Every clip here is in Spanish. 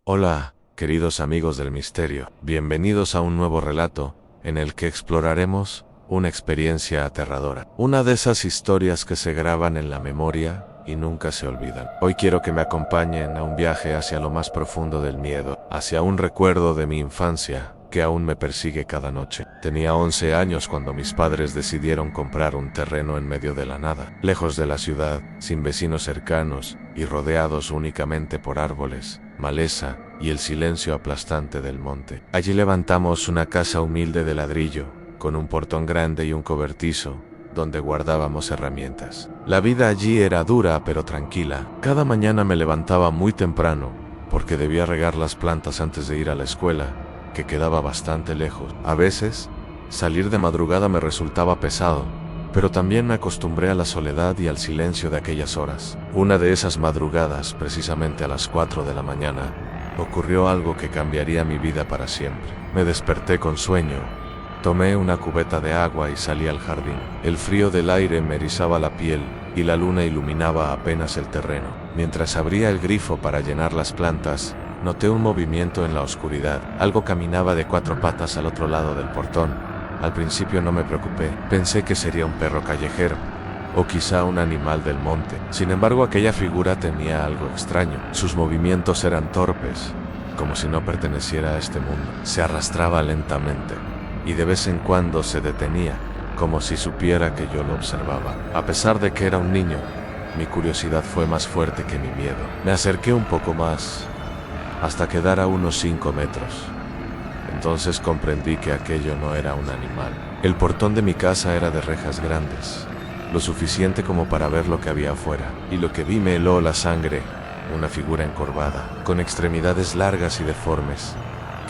Hola, queridos amigos del misterio. Bienvenidos a un nuevo relato en el que exploraremos una experiencia aterradora. Una de esas historias que se graban en la memoria y nunca se olvidan. Hoy quiero que me acompañen a un viaje hacia lo más profundo del miedo, hacia un recuerdo de mi infancia que aún me persigue cada noche. Tenía 11 años cuando mis padres decidieron comprar un terreno en medio de la nada, lejos de la ciudad, sin vecinos cercanos y rodeados únicamente por árboles, maleza y el silencio aplastante del monte. Allí levantamos una casa humilde de ladrillo, con un portón grande y un cobertizo, donde guardábamos herramientas. La vida allí era dura pero tranquila. Cada mañana me levantaba muy temprano, porque debía regar las plantas antes de ir a la escuela, que quedaba bastante lejos. A veces, salir de madrugada me resultaba pesado, pero también me acostumbré a la soledad y al silencio de aquellas horas. Una de esas madrugadas, precisamente a las 4 de la mañana, ocurrió algo que cambiaría mi vida para siempre. Me desperté con sueño, tomé una cubeta de agua y salí al jardín. El frío del aire me erizaba la piel y la luna iluminaba apenas el terreno. Mientras abría el grifo para llenar las plantas, noté un movimiento en la oscuridad. Algo caminaba de 4 patas al otro lado del portón. Al principio no me preocupé, pensé que sería un perro callejero, o quizá un animal del monte. Sin embargo, aquella figura tenía algo extraño. Sus movimientos eran torpes, como si no perteneciera a este mundo. Se arrastraba lentamente, y de vez en cuando se detenía, como si supiera que yo lo observaba. A pesar de que era un niño, mi curiosidad fue más fuerte que mi miedo. Me acerqué un poco más, hasta quedar a unos 5 metros. Entonces comprendí que aquello no era un animal. El portón de mi casa era de rejas grandes, lo suficiente como para ver lo que había afuera, y lo que vi me heló la sangre. Una figura encorvada, con extremidades largas y deformes,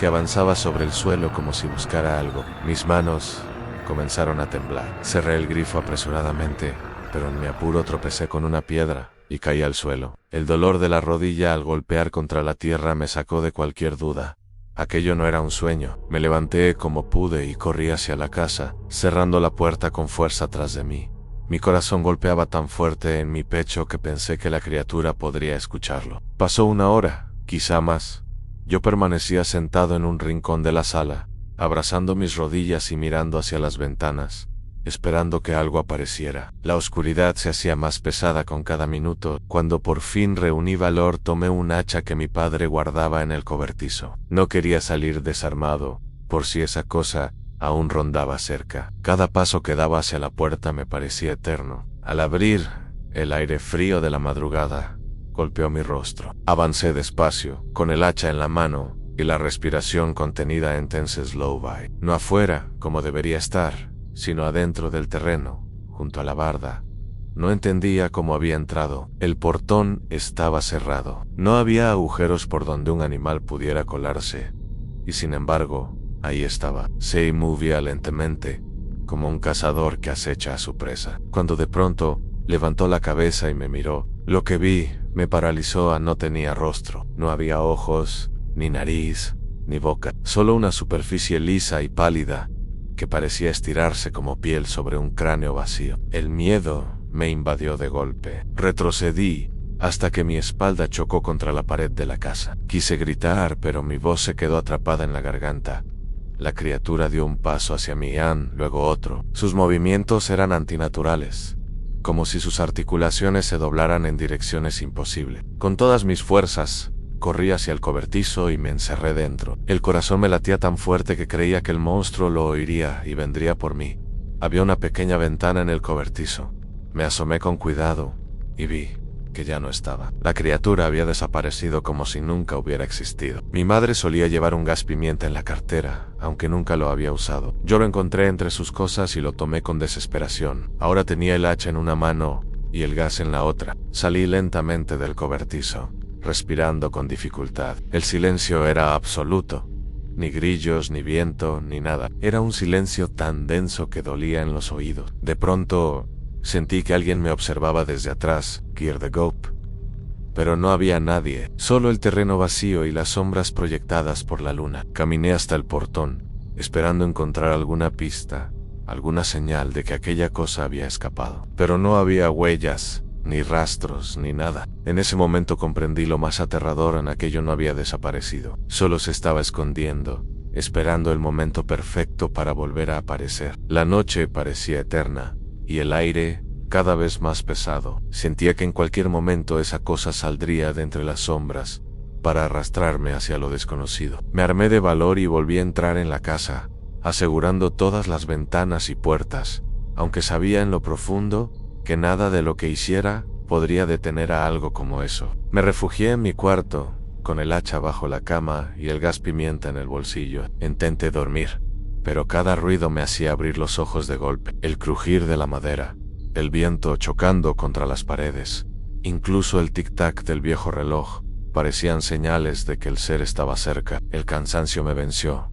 que avanzaba sobre el suelo como si buscara algo. Mis manos comenzaron a temblar. Cerré el grifo apresuradamente, pero en mi apuro tropecé con una piedra y caí al suelo. El dolor de la rodilla al golpear contra la tierra me sacó de cualquier duda. Aquello no era un sueño. Me levanté como pude y corrí hacia la casa, cerrando la puerta con fuerza tras de mí. Mi corazón golpeaba tan fuerte en mi pecho que pensé que la criatura podría escucharlo. Pasó una hora, quizá más. Yo permanecía sentado en un rincón de la sala, abrazando mis rodillas y mirando hacia las ventanas, esperando que algo apareciera. La oscuridad se hacía más pesada con cada minuto. Cuando por fin reuní valor, tomé un hacha que mi padre guardaba en el cobertizo. No quería salir desarmado, por si esa cosa aún rondaba cerca. Cada paso que daba hacia la puerta me parecía eterno. Al abrir, el aire frío de la madrugada golpeó mi rostro. Avancé despacio, con el hacha en la mano y la respiración contenida en tense slow-by. No afuera, como debería estar, sino adentro del terreno, junto a la barda. No entendía cómo había entrado. El portón estaba cerrado. No había agujeros por donde un animal pudiera colarse. Y sin embargo, ahí estaba. Se movía lentamente, como un cazador que acecha a su presa. Cuando de pronto levantó la cabeza y me miró, lo que vi me paralizó. No tenía rostro. No había ojos, ni nariz, ni boca. Solo una superficie lisa y pálida, que parecía estirarse como piel sobre un cráneo vacío. El miedo me invadió de golpe. Retrocedí hasta que mi espalda chocó contra la pared de la casa. Quise gritar, pero mi voz se quedó atrapada en la garganta. La criatura dio un paso hacia mí, luego otro. Sus movimientos eran antinaturales, como si sus articulaciones se doblaran en direcciones imposibles. Con todas mis fuerzas, corrí hacia el cobertizo y me encerré dentro. El corazón me latía tan fuerte que creía que el monstruo lo oiría y vendría por mí. Había una pequeña ventana en el cobertizo. Me asomé con cuidado y vi que ya no estaba. La criatura había desaparecido como si nunca hubiera existido. Mi madre solía llevar un gas pimienta en la cartera, aunque nunca lo había usado. Yo lo encontré entre sus cosas y lo tomé con desesperación. Ahora tenía el hacha en una mano y el gas en la otra. Salí lentamente del cobertizo, respirando con dificultad. El silencio era absoluto. Ni grillos, ni viento, ni nada. Era un silencio tan denso que dolía en los oídos. De pronto, sentí que alguien me observaba desde atrás, Gear the Goat. Pero no había nadie, solo el terreno vacío y las sombras proyectadas por la luna. Caminé hasta el portón, esperando encontrar alguna pista, alguna señal de que aquella cosa había escapado. Pero no había huellas, ni rastros, ni nada. En ese momento comprendí lo más aterrador: en aquello no había desaparecido, solo se estaba escondiendo, esperando el momento perfecto para volver a aparecer. La noche parecía eterna, y el aire cada vez más pesado. Sentía que en cualquier momento esa cosa saldría de entre las sombras para arrastrarme hacia lo desconocido. Me armé de valor y volví a entrar en la casa, asegurando todas las ventanas y puertas, aunque sabía en lo profundo que nada de lo que hiciera podría detener a algo como eso. Me refugié en mi cuarto, con el hacha bajo la cama y el gas pimienta en el bolsillo. Intenté dormir, pero cada ruido me hacía abrir los ojos de golpe. El crujir de la madera, el viento chocando contra las paredes, incluso el tic-tac del viejo reloj, parecían señales de que el ser estaba cerca. El cansancio me venció,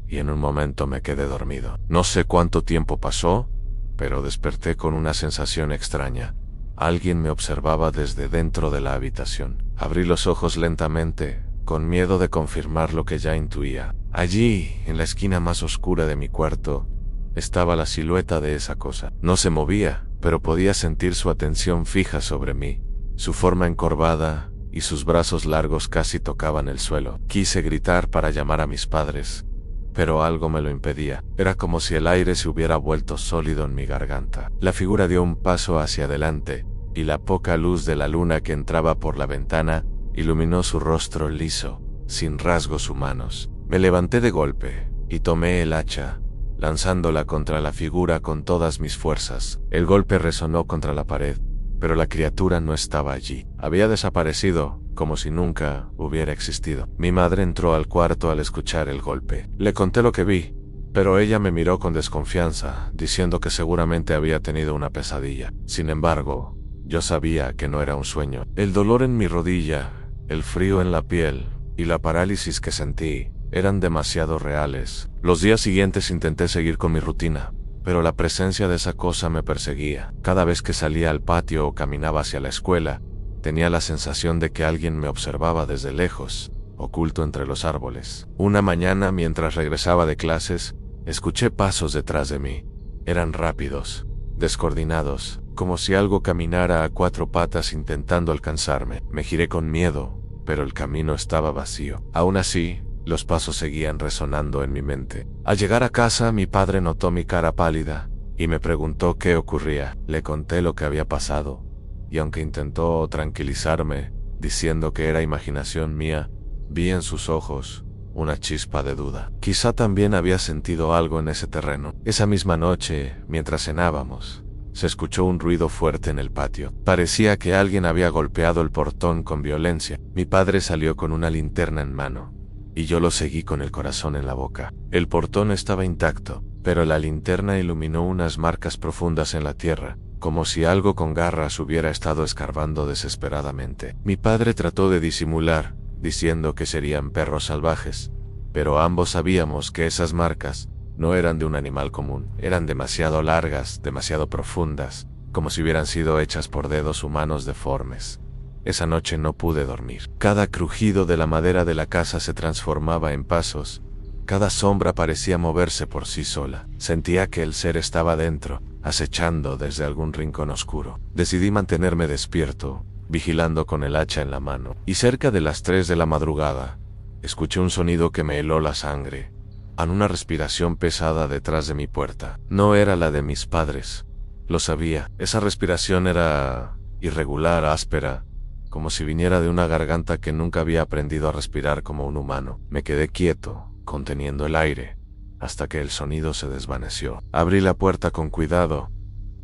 y en un momento me quedé dormido. No sé cuánto tiempo pasó, pero desperté con una sensación extraña. Alguien me observaba desde dentro de la habitación. Abrí los ojos lentamente, con miedo de confirmar lo que ya intuía. Allí, en la esquina más oscura de mi cuarto, estaba la silueta de esa cosa. No se movía, pero podía sentir su atención fija sobre mí. Su forma encorvada y sus brazos largos casi tocaban el suelo. Quise gritar para llamar a mis padres, pero algo me lo impedía. Era como si el aire se hubiera vuelto sólido en mi garganta. La figura dio un paso hacia adelante, y la poca luz de la luna que entraba por la ventana iluminó su rostro liso, sin rasgos humanos. Me levanté de golpe y tomé el hacha, lanzándola contra la figura con todas mis fuerzas. El golpe resonó contra la pared, pero la criatura no estaba allí. Había desaparecido, como si nunca hubiera existido. Mi madre entró al cuarto al escuchar el golpe. Le conté lo que vi, pero ella me miró con desconfianza, diciendo que seguramente había tenido una pesadilla. Sin embargo, yo sabía que no era un sueño. El dolor en mi rodilla, el frío en la piel y la parálisis que sentí eran demasiado reales. Los días siguientes intenté seguir con mi rutina, pero la presencia de esa cosa me perseguía. Cada vez que salía al patio o caminaba hacia la escuela, tenía la sensación de que alguien me observaba desde lejos, oculto entre los árboles. Una mañana, mientras regresaba de clases, escuché pasos detrás de mí. Eran rápidos, descoordinados, como si algo caminara a cuatro patas intentando alcanzarme. Me giré con miedo, pero el camino estaba vacío. Aún así, los pasos seguían resonando en mi mente. Al llegar a casa, mi padre notó mi cara pálida y me preguntó qué ocurría. Le conté lo que había pasado, y aunque intentó tranquilizarme, diciendo que era imaginación mía, vi en sus ojos una chispa de duda. Quizá también había sentido algo en ese terreno. Esa misma noche, mientras cenábamos, se escuchó un ruido fuerte en el patio. Parecía que alguien había golpeado el portón con violencia. Mi padre salió con una linterna en mano, y yo lo seguí con el corazón en la boca. El portón estaba intacto, pero la linterna iluminó unas marcas profundas en la tierra, como si algo con garras hubiera estado escarbando desesperadamente. Mi padre trató de disimular, diciendo que serían perros salvajes, pero ambos sabíamos que esas marcas no eran de un animal común. Eran demasiado largas, demasiado profundas, como si hubieran sido hechas por dedos humanos deformes. Esa noche no pude dormir. Cada crujido de la madera de la casa se transformaba en pasos. Cada sombra parecía moverse por sí sola. Sentía que el ser estaba dentro, acechando desde algún rincón oscuro. Decidí mantenerme despierto, vigilando con el hacha en la mano. Y cerca de las 3 de la madrugada, escuché un sonido que me heló la sangre. Una respiración pesada detrás de mi puerta. No era la de mis padres. Lo sabía. Esa respiración era irregular, áspera, como si viniera de una garganta que nunca había aprendido a respirar como un humano. Me quedé quieto, conteniendo el aire, hasta que el sonido se desvaneció. Abrí la puerta con cuidado,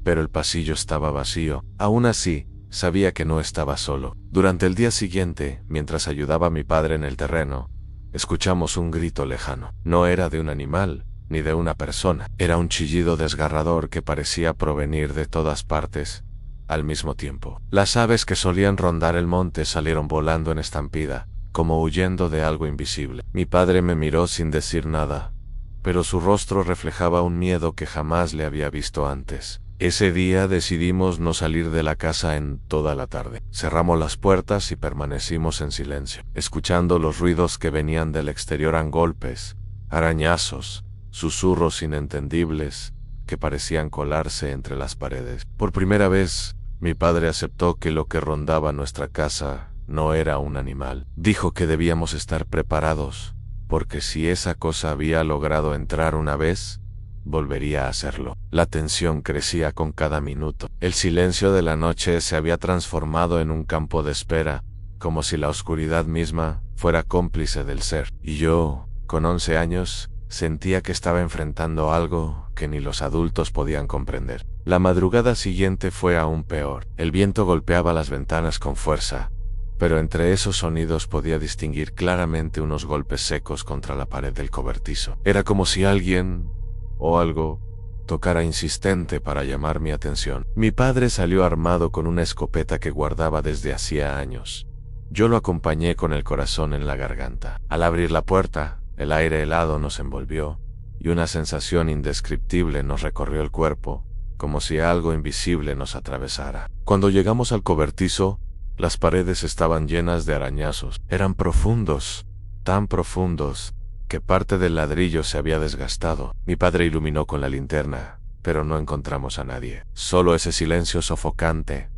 pero el pasillo estaba vacío. Aún así, sabía que no estaba solo. Durante el día siguiente, mientras ayudaba a mi padre en el terreno, escuchamos un grito lejano. No era de un animal, ni de una persona. Era un chillido desgarrador que parecía provenir de todas partes al mismo tiempo. Las aves que solían rondar el monte salieron volando en estampida, como huyendo de algo invisible. Mi padre me miró sin decir nada, pero su rostro reflejaba un miedo que jamás le había visto antes. Ese día decidimos no salir de la casa en toda la tarde. Cerramos las puertas y permanecimos en silencio, escuchando los ruidos que venían del exterior. Golpes, arañazos, susurros inentendibles que parecían colarse entre las paredes. Por primera vez, Mi padre aceptó que lo que rondaba nuestra casa no era un animal. Dijo que debíamos estar preparados, porque si esa cosa había logrado entrar una vez, volvería a hacerlo. La tensión crecía con cada minuto. El silencio de la noche se había transformado en un campo de espera, como si la oscuridad misma fuera cómplice del ser. Y yo, con 11 años, sentía que estaba enfrentando algo que ni los adultos podían comprender. La madrugada siguiente fue aún peor. El viento golpeaba las ventanas con fuerza, pero entre esos sonidos podía distinguir claramente unos golpes secos contra la pared del cobertizo. Era como si alguien o algo tocara insistente para llamar mi atención. Mi padre salió armado con una escopeta que guardaba desde hacía años. Yo lo acompañé con el corazón en la garganta. Al abrir la puerta, el aire helado nos envolvió y una sensación indescriptible nos recorrió el cuerpo, como si algo invisible nos atravesara. Cuando llegamos al cobertizo, las paredes estaban llenas de arañazos. Eran profundos, tan profundos, que parte del ladrillo se había desgastado. Mi padre iluminó con la linterna, pero no encontramos a nadie. Solo ese silencio sofocante,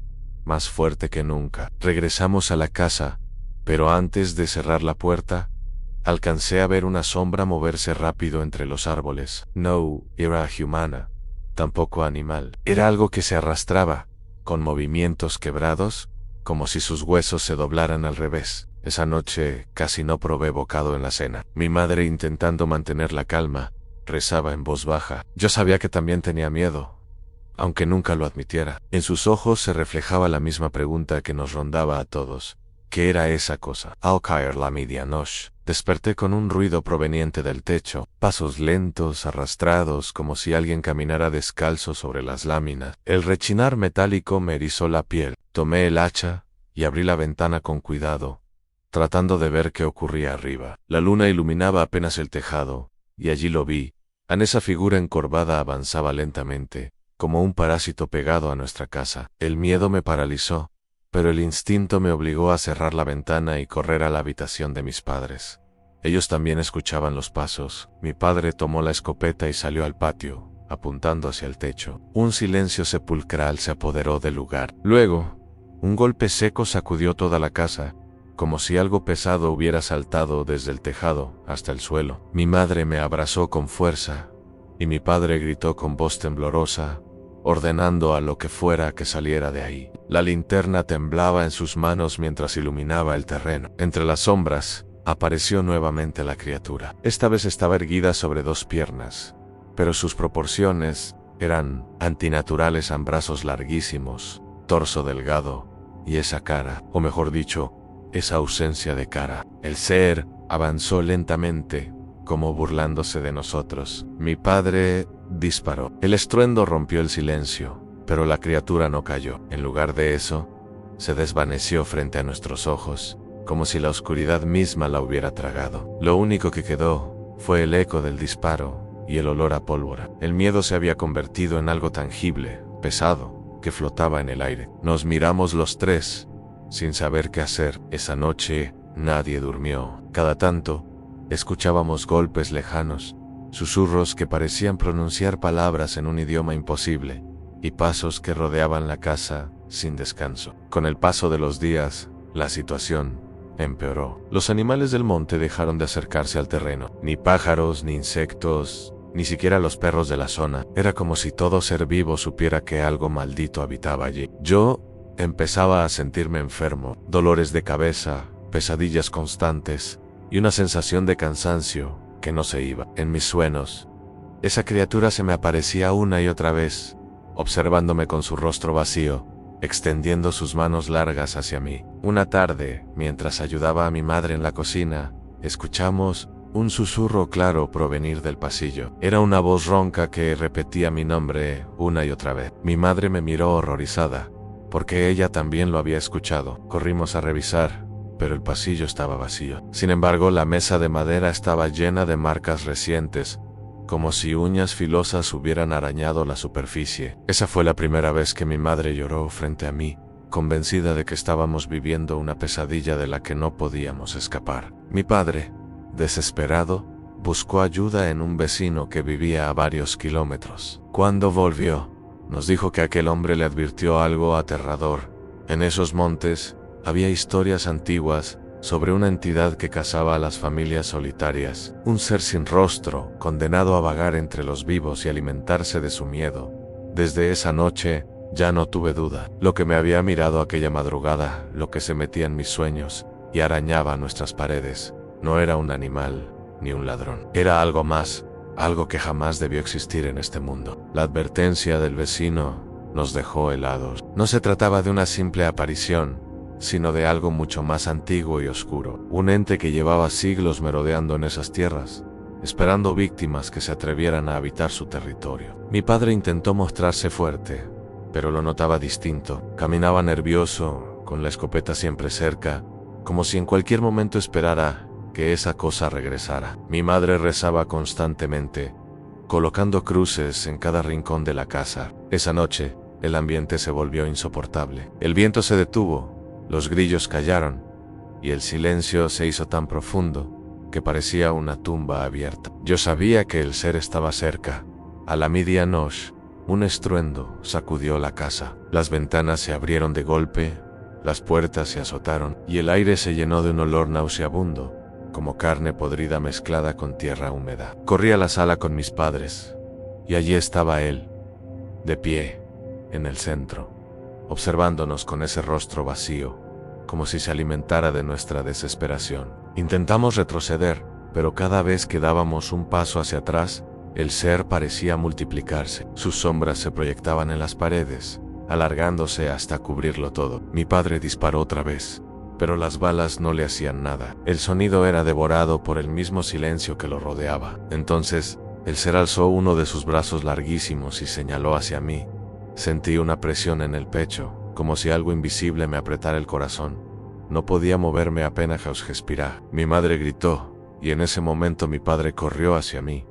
más fuerte que nunca. Regresamos a la casa, pero antes de cerrar la puerta, alcancé a ver una sombra moverse rápido entre los árboles. No era humana, tampoco animal. Era algo que se arrastraba, con movimientos quebrados, como si sus huesos se doblaran al revés. Esa noche casi no probé bocado en la cena. Mi madre, intentando mantener la calma, rezaba en voz baja. Yo sabía que también tenía miedo, aunque nunca lo admitiera. En sus ojos se reflejaba la misma pregunta que nos rondaba a todos. ¿Qué era esa cosa? Al caer la medianoche, desperté con un ruido proveniente del techo, pasos lentos, arrastrados, como si alguien caminara descalzo sobre las láminas. El rechinar metálico me erizó la piel. Tomé el hacha y abrí la ventana con cuidado, tratando de ver qué ocurría arriba. La luna iluminaba apenas el tejado, y allí lo vi. Esa figura encorvada avanzaba lentamente, como un parásito pegado a nuestra casa. El miedo me paralizó, pero el instinto me obligó a cerrar la ventana y correr a la habitación de mis padres. Ellos también escuchaban los pasos. Mi padre tomó la escopeta y salió al patio, apuntando hacia el techo. Un silencio sepulcral se apoderó del lugar. Luego, un golpe seco sacudió toda la casa, como si algo pesado hubiera saltado desde el tejado hasta el suelo. Mi madre me abrazó con fuerza, y mi padre gritó con voz temblorosa, ordenando a lo que fuera que saliera de ahí. La linterna temblaba en sus manos mientras iluminaba el terreno. Entre las sombras, apareció nuevamente la criatura. Esta vez estaba erguida sobre dos piernas, pero sus proporciones eran antinaturales. Brazos larguísimos, torso delgado, y esa cara, o mejor dicho, esa ausencia de cara. El ser avanzó lentamente, como burlándose de nosotros. Mi padre disparó. El estruendo rompió el silencio, pero la criatura no cayó. En lugar de eso, se desvaneció frente a nuestros ojos, como si la oscuridad misma la hubiera tragado. Lo único que quedó fue el eco del disparo y el olor a pólvora. El miedo se había convertido en algo tangible, pesado, que flotaba en el aire. Nos miramos los tres, sin saber qué hacer. Esa noche, nadie durmió. Cada tanto, escuchábamos golpes lejanos, susurros que parecían pronunciar palabras en un idioma imposible, y pasos que rodeaban la casa sin descanso. Con el paso de los días, la situación empeoró. Los animales del monte dejaron de acercarse al terreno. Ni pájaros, ni insectos, ni siquiera los perros de la zona. Era como si todo ser vivo supiera que algo maldito habitaba allí. Yo empezaba a sentirme enfermo, dolores de cabeza, pesadillas constantes, y una sensación de cansancio que no se iba. En mis sueños, esa criatura se me aparecía una y otra vez, observándome con su rostro vacío, extendiendo sus manos largas hacia mí. Una tarde, mientras ayudaba a mi madre en la cocina, escuchamos un susurro claro provenir del pasillo. Era una voz ronca que repetía mi nombre una y otra vez. Mi madre me miró horrorizada, porque ella también lo había escuchado. Corrimos a revisar, pero el pasillo estaba vacío. Sin embargo, la mesa de madera estaba llena de marcas recientes, como si uñas filosas hubieran arañado la superficie. Esa fue la primera vez que mi madre lloró frente a mí, convencida de que estábamos viviendo una pesadilla de la que no podíamos escapar. Mi padre, desesperado, buscó ayuda en un vecino que vivía a varios kilómetros. Cuando volvió, Nos dijo que aquel hombre le advirtió algo aterrador. En esos montes había historias antiguas sobre una entidad que cazaba a las familias solitarias, un ser sin rostro, condenado a vagar entre los vivos y alimentarse de su miedo. Desde esa noche ya no tuve duda. Lo que me había mirado aquella madrugada, lo que se metía en mis sueños y arañaba nuestras paredes, no era un animal ni un ladrón. Era algo más, algo que jamás debió existir en este mundo. La advertencia del vecino nos dejó helados. No se trataba de una simple aparición, sino de algo mucho más antiguo y oscuro. Un ente que llevaba siglos merodeando en esas tierras, esperando víctimas que se atrevieran a habitar su territorio. Mi padre intentó mostrarse fuerte, pero lo notaba distinto. Caminaba nervioso, con la escopeta siempre cerca, como si en cualquier momento esperara que esa cosa regresara. Mi madre rezaba constantemente, colocando cruces en cada rincón de la casa. Esa noche, el ambiente se volvió insoportable. El viento se detuvo, los grillos callaron, y el silencio se hizo tan profundo que parecía una tumba abierta. Yo sabía que el ser estaba cerca. A la medianoche, un estruendo sacudió la casa. Las ventanas se abrieron de golpe, las puertas se azotaron, y el aire se llenó de un olor nauseabundo, como carne podrida mezclada con tierra húmeda. Corrí a la sala con mis padres, y allí estaba él, de pie, en el centro, observándonos con ese rostro vacío, como si se alimentara de nuestra desesperación. Intentamos retroceder, pero cada vez que dábamos un paso hacia atrás, el ser parecía multiplicarse. Sus sombras se proyectaban en las paredes, alargándose hasta cubrirlo todo. Mi padre disparó otra vez, pero las balas no le hacían nada. El sonido era devorado por el mismo silencio que lo rodeaba. Entonces, el ser alzó uno de sus brazos larguísimos y señaló hacia mí. Sentí una presión en el pecho, como si algo invisible me apretara el corazón. No podía moverme apenas respirar. Mi madre gritó, y en ese momento mi padre corrió hacia mí,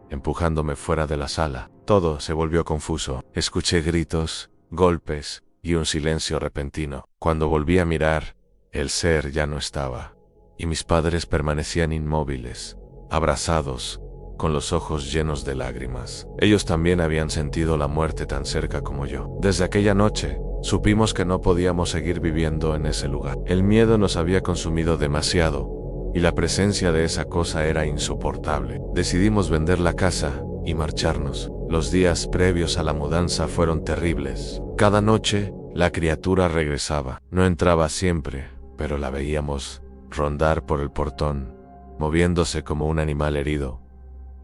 empujándome fuera de la sala. Todo se volvió confuso. Escuché gritos, golpes y un silencio repentino. Cuando volví a mirar, el ser ya no estaba, y mis padres permanecían inmóviles, abrazados, con los ojos llenos de lágrimas. Ellos también habían sentido la muerte tan cerca como yo. Desde aquella noche, supimos que no podíamos seguir viviendo en ese lugar. El miedo nos había consumido demasiado, y la presencia de esa cosa era insoportable. Decidimos vender la casa y marcharnos. Los días previos a la mudanza fueron terribles. Cada noche, la criatura regresaba. No entraba siempre, pero la veíamos rondar por el portón, moviéndose como un animal herido,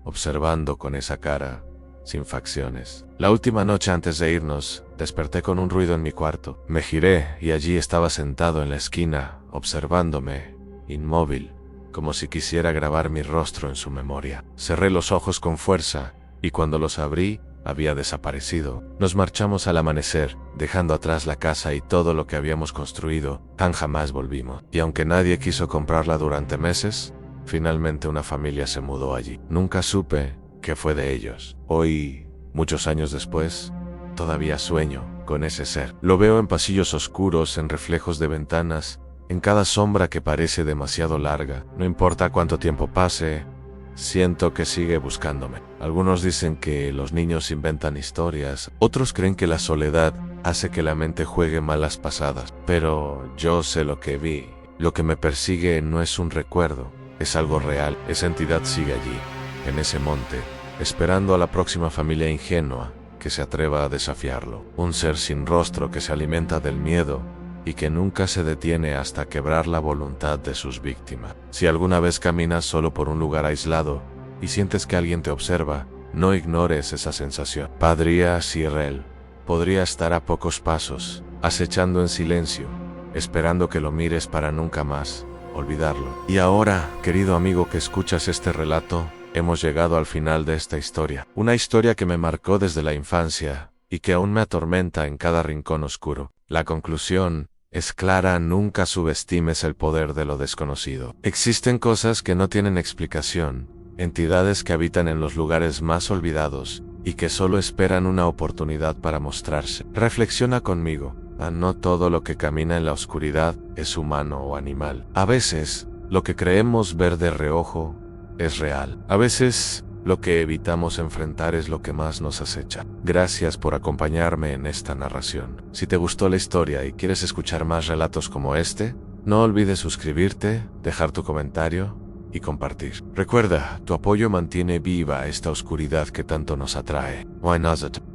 observando con esa cara, sin facciones. La última noche antes de irnos, desperté con un ruido en mi cuarto. Me giré y allí estaba sentado en la esquina, observándome, inmóvil, como si quisiera grabar mi rostro en su memoria. Cerré los ojos con fuerza, y cuando los abrí, había desaparecido. Nos marchamos al amanecer, dejando atrás la casa y todo lo que habíamos construido. Jamás volvimos. Y aunque nadie quiso comprarla durante meses, finalmente una familia se mudó allí. Nunca supe qué fue de ellos. Hoy, muchos años después, todavía sueño con ese ser. Lo veo en pasillos oscuros, en reflejos de ventanas, en cada sombra que parece demasiado larga. No importa cuánto tiempo pase, siento que sigue buscándome. Algunos dicen que los niños inventan historias, otros creen que la soledad hace que la mente juegue malas pasadas. Pero yo sé lo que vi. Lo que me persigue no es un recuerdo, es algo real. Esa entidad sigue allí, en ese monte, esperando a la próxima familia ingenua que se atreva a desafiarlo. Un ser sin rostro que se alimenta del miedo y que nunca se detiene hasta quebrar la voluntad de sus víctimas. Si alguna vez caminas solo por un lugar aislado y sientes que alguien te observa, no ignores esa sensación. Padría Cyril podría estar a pocos pasos, acechando en silencio, esperando que lo mires para nunca más olvidarlo. Y ahora, querido amigo que escuchas este relato, hemos llegado al final de esta historia. Una historia que me marcó desde la infancia y que aún me atormenta en cada rincón oscuro. La conclusión es clara: nunca subestimes el poder de lo desconocido. Existen cosas que no tienen explicación, entidades que habitan en los lugares más olvidados y que solo esperan una oportunidad para mostrarse. Reflexiona conmigo. No todo lo que camina en la oscuridad es humano o animal. A veces, lo que creemos ver de reojo es real. A veces, Lo que evitamos enfrentar es lo que más nos acecha. Gracias por acompañarme en esta narración. Si te gustó la historia y quieres escuchar más relatos como este, no olvides suscribirte, dejar tu comentario y compartir. Recuerda, tu apoyo mantiene viva esta oscuridad que tanto nos atrae. Why not?